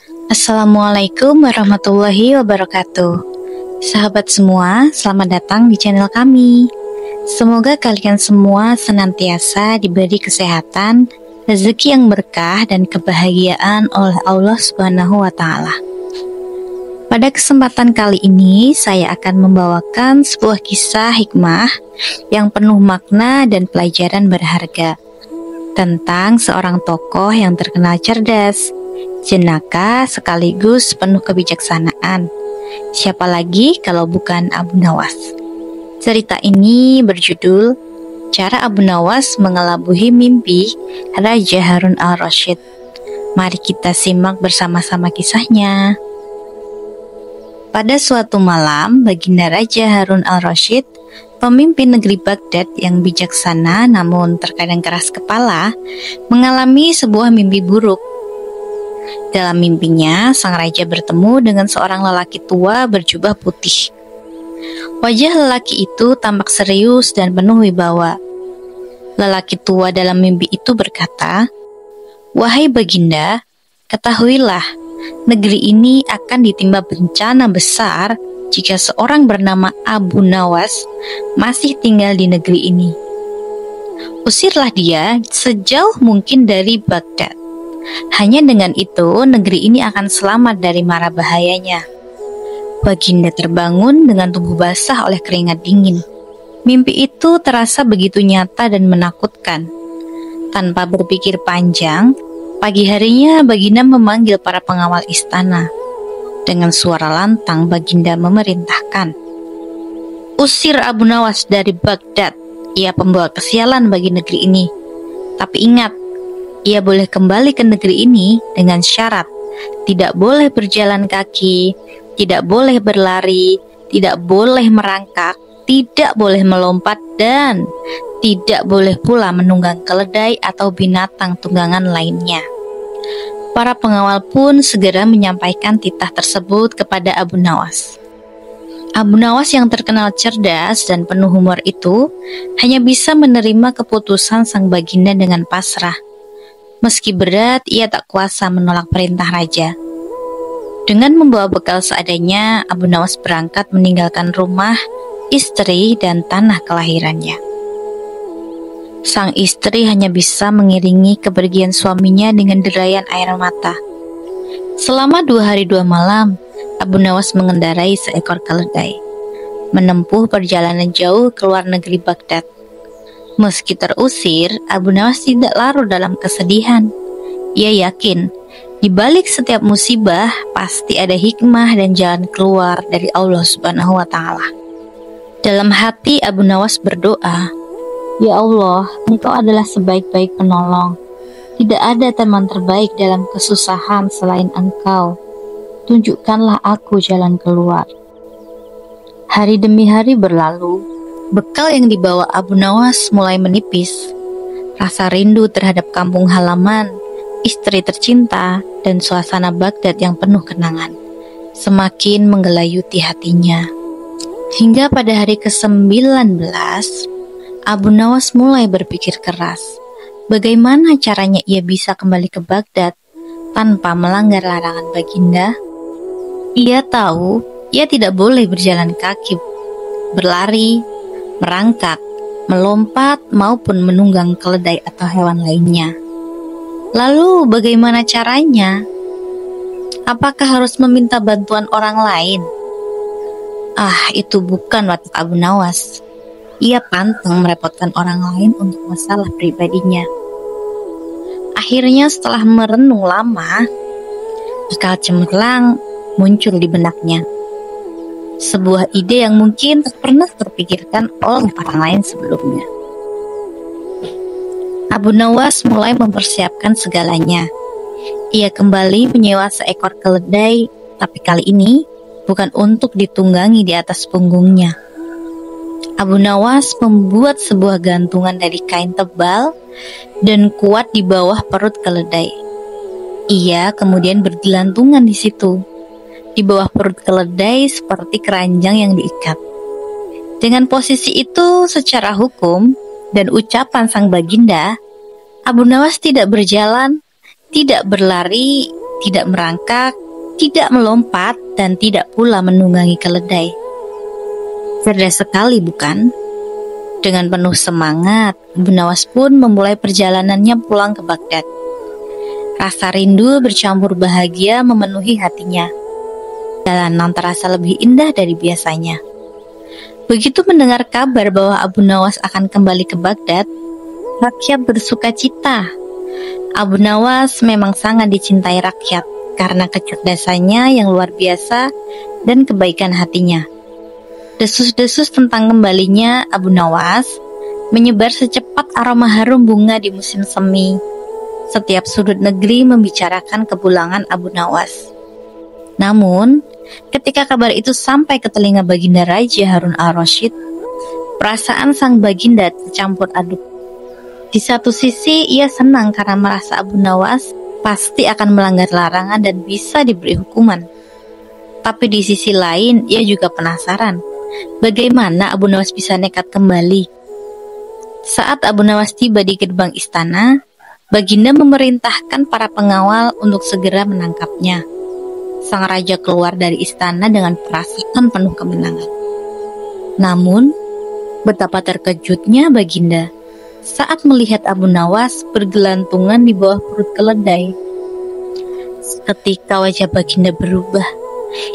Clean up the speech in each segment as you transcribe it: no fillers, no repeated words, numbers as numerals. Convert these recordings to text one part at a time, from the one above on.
Assalamualaikum warahmatullahi wabarakatuh. Sahabat semua, selamat datang di channel kami. Semoga kalian semua senantiasa diberi kesehatan, rezeki yang berkah, dan kebahagiaan oleh Allah Subhanahu wa Ta'ala. Pada kesempatan kali ini, saya akan membawakan sebuah kisah hikmah yang penuh makna dan pelajaran berharga tentang seorang tokoh yang terkenal cerdas, jenaka sekaligus penuh kebijaksanaan. Siapa lagi kalau bukan Abu Nawas? Cerita ini berjudul Cara Abu Nawas Mengelabuhi Mimpi Raja Harun al-Rasyid. Mari kita simak bersama-sama kisahnya. Pada suatu malam, baginda Raja Harun al-Rasyid, pemimpin negeri Baghdad yang bijaksana namun terkadang keras kepala, mengalami sebuah mimpi buruk. Dalam mimpinya, sang raja bertemu dengan seorang lelaki tua berjubah putih. Wajah lelaki itu tampak serius dan penuh wibawa. Lelaki tua dalam mimpi itu berkata, "Wahai baginda, ketahuilah, negeri ini akan ditimpa bencana besar jika seorang bernama Abu Nawas masih tinggal di negeri ini. Usirlah dia sejauh mungkin dari Baghdad. Hanya dengan itu negeri ini akan selamat dari mara bahayanya." Baginda terbangun dengan tubuh basah oleh keringat dingin. Mimpi itu terasa begitu nyata dan menakutkan. Tanpa berpikir panjang, pagi harinya baginda memanggil para pengawal istana. Dengan suara lantang baginda memerintahkan, "Usir Abu Nawas dari Baghdad. Ia pembawa kesialan bagi negeri ini. Tapi ingat, ia boleh kembali ke negeri ini dengan syarat tidak boleh berjalan kaki, tidak boleh berlari, tidak boleh merangkak, tidak boleh melompat, dan tidak boleh pula menunggang keledai atau binatang tunggangan lainnya." Para pengawal pun segera menyampaikan titah tersebut kepada Abu Nawas. Abu Nawas yang terkenal cerdas dan penuh humor itu hanya bisa menerima keputusan sang baginda dengan pasrah. Meski berat, ia tak kuasa menolak perintah raja. Dengan membawa bekal seadanya, Abu Nawas berangkat meninggalkan rumah, istri, dan tanah kelahirannya. Sang istri hanya bisa mengiringi kepergian suaminya dengan derayan air mata. Selama 2 hari 2 malam, Abu Nawas mengendarai seekor keledai, menempuh perjalanan jauh keluar negeri Baghdad. Meski terusir, Abu Nawas tidak larut dalam kesedihan. Ia yakin, di balik setiap musibah pasti ada hikmah dan jalan keluar dari Allah Subhanahu wa Ta'ala. Dalam hati Abu Nawas berdoa, "Ya Allah, Engkau adalah sebaik-baik penolong. Tidak ada teman terbaik dalam kesusahan selain Engkau. Tunjukkanlah aku jalan keluar." Hari demi hari berlalu, bekal yang dibawa Abu Nawas mulai menipis. Rasa rindu terhadap kampung halaman, istri tercinta, dan suasana Baghdad yang penuh kenangan semakin menggelayuti hatinya. Hingga pada hari ke-19, Abu Nawas mulai berpikir keras. Bagaimana caranya ia bisa kembali ke Baghdad tanpa melanggar larangan baginda? Ia tahu ia tidak boleh berjalan kaki, berlari, merangkak, melompat, maupun menunggang keledai atau hewan lainnya. Lalu bagaimana caranya? Apakah harus meminta bantuan orang lain? Itu bukan watak Abu Nawas. Ia pantang merepotkan orang lain untuk masalah pribadinya. Akhirnya setelah merenung lama, akal cemerlang muncul di benaknya. Sebuah ide yang mungkin tak pernah terpikirkan oleh orang lain sebelumnya. Abu Nawas mulai mempersiapkan segalanya. Ia kembali menyewa seekor keledai, tapi kali ini bukan untuk ditunggangi di atas punggungnya. Abu Nawas membuat sebuah gantungan dari kain tebal dan kuat di bawah perut keledai. Ia kemudian bergelantungan di situ, di bawah perut keledai seperti keranjang yang diikat. Dengan posisi itu secara hukum dan ucapan sang baginda, Abu Nawas tidak berjalan, tidak berlari, tidak merangkak, tidak melompat, dan tidak pula menunggangi keledai. Cerdas sekali, bukan? Dengan penuh semangat, Abu Nawas pun memulai perjalanannya pulang ke Baghdad. Rasa rindu bercampur bahagia memenuhi hatinya. Jalanan terasa lebih indah dari biasanya. Begitu mendengar kabar bahwa Abu Nawas akan kembali ke Baghdad, rakyat bersuka cita. Abu Nawas memang sangat dicintai rakyat karena kecerdasannya yang luar biasa dan kebaikan hatinya. Desus-desus tentang kembalinya Abu Nawas menyebar secepat aroma harum bunga di musim semi. Setiap sudut negeri membicarakan kepulangan Abu Nawas. Namun, ketika kabar itu sampai ke telinga Baginda Raja Harun al-Rasyid, perasaan sang Baginda tercampur aduk. Di satu sisi, ia senang karena merasa Abu Nawas pasti akan melanggar larangan dan bisa diberi hukuman. Tapi di sisi lain, ia juga penasaran, bagaimana Abu Nawas bisa nekat kembali. Saat Abu Nawas tiba di gerbang istana, Baginda memerintahkan para pengawal untuk segera menangkapnya. Sang raja keluar dari istana dengan perasaan penuh kemenangan. Namun, betapa terkejutnya Baginda saat melihat Abu Nawas bergelantungan di bawah perut keledai. Ketika wajah Baginda berubah,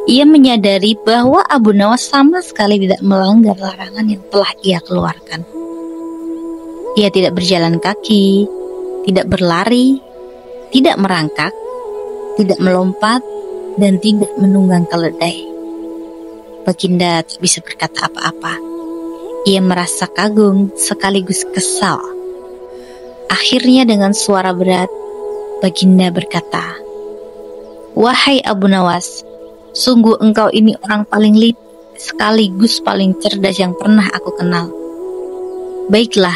ia menyadari bahwa Abu Nawas sama sekali tidak melanggar larangan yang telah ia keluarkan. Ia tidak berjalan kaki, tidak berlari, tidak merangkak, tidak melompat, dan tidak menunggang keledai. Baginda tak bisa berkata apa-apa. Ia merasa kagum sekaligus kesal. Akhirnya dengan suara berat, Baginda berkata, "Wahai Abu Nawas, sungguh engkau ini orang paling licik sekaligus paling cerdas yang pernah aku kenal. Baiklah,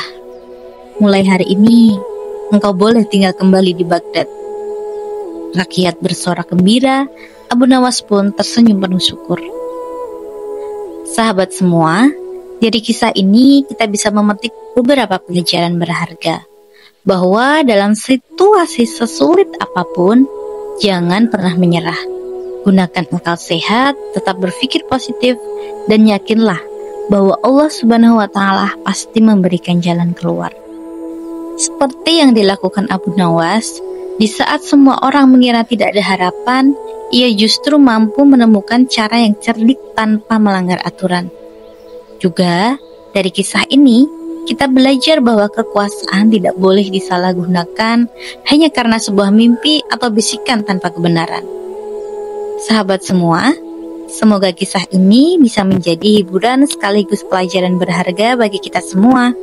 mulai hari ini engkau boleh tinggal kembali di Baghdad." Rakyat bersorak gembira, Abu Nawas pun tersenyum penuh syukur. Sahabat semua, dari kisah ini kita bisa memetik beberapa pelajaran berharga. Bahwa dalam situasi sesulit apapun, jangan pernah menyerah. Gunakan akal sehat, tetap berpikir positif, dan yakinlah bahwa Allah Subhanahu wa Ta'ala pasti memberikan jalan keluar. Seperti yang dilakukan Abu Nawas, di saat semua orang mengira tidak ada harapan, ia justru mampu menemukan cara yang cerdik tanpa melanggar aturan. Juga, dari kisah ini, kita belajar bahwa kekuasaan tidak boleh disalahgunakan hanya karena sebuah mimpi atau bisikan tanpa kebenaran. Sahabat semua, semoga kisah ini bisa menjadi hiburan sekaligus pelajaran berharga bagi kita semua.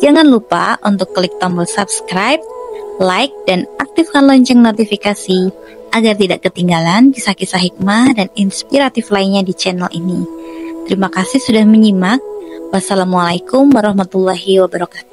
Jangan lupa untuk klik tombol subscribe, like, dan aktifkan lonceng notifikasi agar tidak ketinggalan kisah-kisah hikmah dan inspiratif lainnya di channel ini. Terima kasih sudah menyimak. Wassalamualaikum warahmatullahi wabarakatuh.